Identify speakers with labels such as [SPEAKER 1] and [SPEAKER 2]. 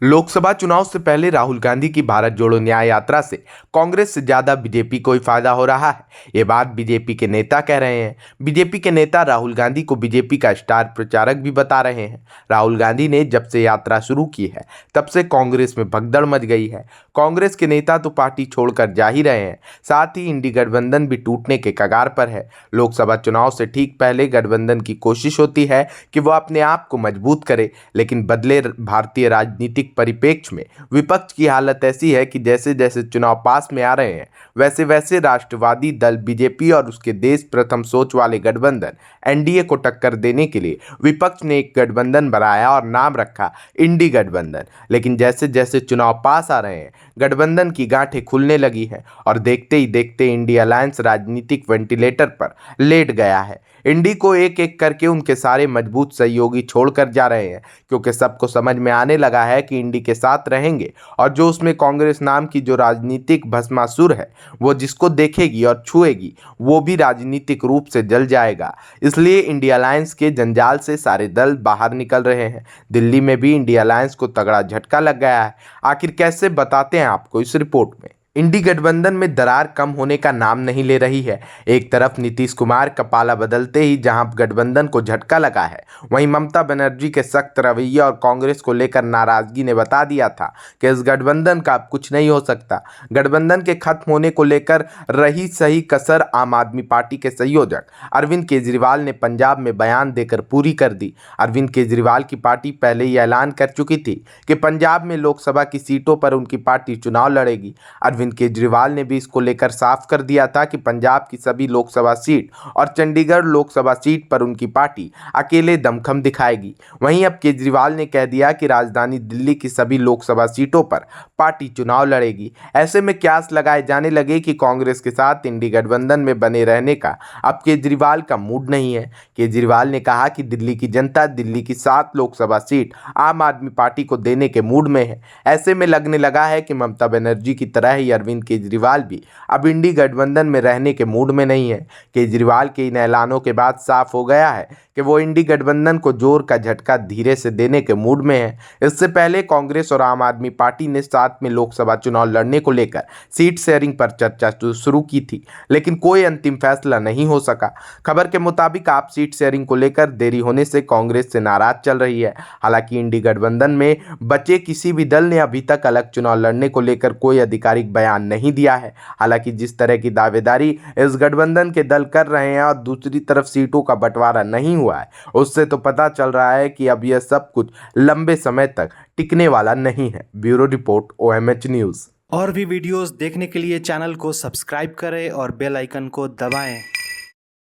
[SPEAKER 1] लोकसभा चुनाव से पहले राहुल गांधी की भारत जोड़ो न्याय यात्रा से कांग्रेस से ज्यादा बीजेपी को ही फायदा हो रहा है। ये बात बीजेपी के नेता कह रहे हैं। बीजेपी के नेता राहुल गांधी को बीजेपी का स्टार प्रचारक भी बता रहे हैं। राहुल गांधी ने जब से यात्रा शुरू की है तब से कांग्रेस में भगदड़ मच गई है। कांग्रेस के नेता तो पार्टी छोड़कर जा ही रहे हैं, साथ ही इंडी गठबंधन भी टूटने के कगार पर है। लोकसभा चुनाव से ठीक पहले गठबंधन की कोशिश होती है कि वह अपने आप को मजबूत करे, लेकिन बदले भारतीय राजनीतिक परिप्रेक्ष्य में विपक्ष की हालत ऐसी है कि जैसे जैसे चुनाव पास में आ रहे हैं वैसे वैसे राष्ट्रवादी दल बीजेपी और उसके देश प्रथम सोच वाले गठबंधन एनडीए को टक्कर देने के लिए विपक्ष ने एक गठबंधन बनाया और नाम रखा इंडी गठबंधन। लेकिन जैसे जैसे चुनाव पास आ रहे हैं गठबंधन की गांठें खुलने लगी हैं और देखते ही देखते इंडी अलायंस राजनीतिक वेंटिलेटर पर लेट गया है। इंडी को एक एक करके उनके सारे मजबूत सहयोगी छोड़कर जा रहे हैं, क्योंकि सबको समझ में आने लगा है कि इंडी के साथ रहेंगे और जो उसमें कांग्रेस नाम की जो राजनीतिक भस्मासुर है वो जिसको देखेगी और छुएगी वो भी राजनीतिक रूप से जल जाएगा। इसलिए इंडी अलायंस के जंजाल से सारे दल बाहर निकल रहे हैं। दिल्ली में भी इंडी अलायंस को तगड़ा झटका लग गया है। आखिर कैसे, बताते हैं आपको इस रिपोर्ट में। इंडी गठबंधन में दरार कम होने का नाम नहीं ले रही है। एक तरफ नीतीश कुमार का पाला बदलते ही जहां गठबंधन को झटका लगा है, वहीं ममता बनर्जी के सख्त रवैये और कांग्रेस को लेकर नाराजगी ने बता दिया था कि इस गठबंधन का अब कुछ नहीं हो सकता। गठबंधन के खत्म होने को लेकर रही सही कसर आम आदमी पार्टी के संयोजक अरविंद केजरीवाल ने पंजाब में बयान देकर पूरी कर दी। अरविंद केजरीवाल की पार्टी पहले ही ऐलान कर चुकी थी कि पंजाब में लोकसभा की सीटों पर उनकी पार्टी चुनाव लड़ेगी। अरविंद केजरीवाल ने भी इसको लेकर साफ कर दिया था कि पंजाब की सभी लोकसभा सीट और चंडीगढ़ लोकसभा सीट पर उनकी पार्टी अकेले दमखम दिखाएगी। वहीं अब केजरीवाल ने कह दिया कि राजधानी दिल्ली की सभी लोकसभा सीटों पर पार्टी चुनाव लड़ेगी। ऐसे में क्यास लगाए जाने लगे कि कांग्रेस के साथ इंडी गठबंधन में बने रहने का अब केजरीवाल का मूड नहीं है। केजरीवाल ने कहा कि दिल्ली की जनता दिल्ली की 7 लोकसभा सीट आम आदमी पार्टी को देने के मूड में है। ऐसे में लगने लगा है कि ममता बनर्जी की तरह ही अरविंद केजरीवाल भी अब इंडी गठबंधन में रहने के मूड में नहीं है। केजरीवाल के इन ऐलानों के बाद साफ हो गया है कि वो इंडी गठबंधन को जोर का झटका धीरे से देने के मूड में है। इससे पहले कांग्रेस और आम आदमी पार्टी ने साथ में लोकसभा चुनाव लड़ने को लेकर सीट शेयरिंग पर चर्चा शुरू की थी, लेकिन कोई अंतिम फैसला नहीं हो सका। खबर के मुताबिक आप सीट शेयरिंग को लेकर देरी होने से कांग्रेस से नाराज चल रही है। हालांकि इंडी गठबंधन में बचे किसी भी दल ने अभी तक अलग चुनाव लड़ने को लेकर कोई आधिकारिक बयान नहीं दिया है। हालांकि जिस तरह की दावेदारी इस गठबंधन के दल कर रहे हैं और दूसरी तरफ सीटों का बंटवारा नहीं हुआ है, उससे तो पता चल रहा है कि अब यह सब कुछ लंबे समय तक टिकने वाला नहीं है। Bureau report, OMH news.
[SPEAKER 2] और भी वीडियोस देखने के लिए चैनल को सब्सक्राइब करें और बेल आइकन को दबाएं।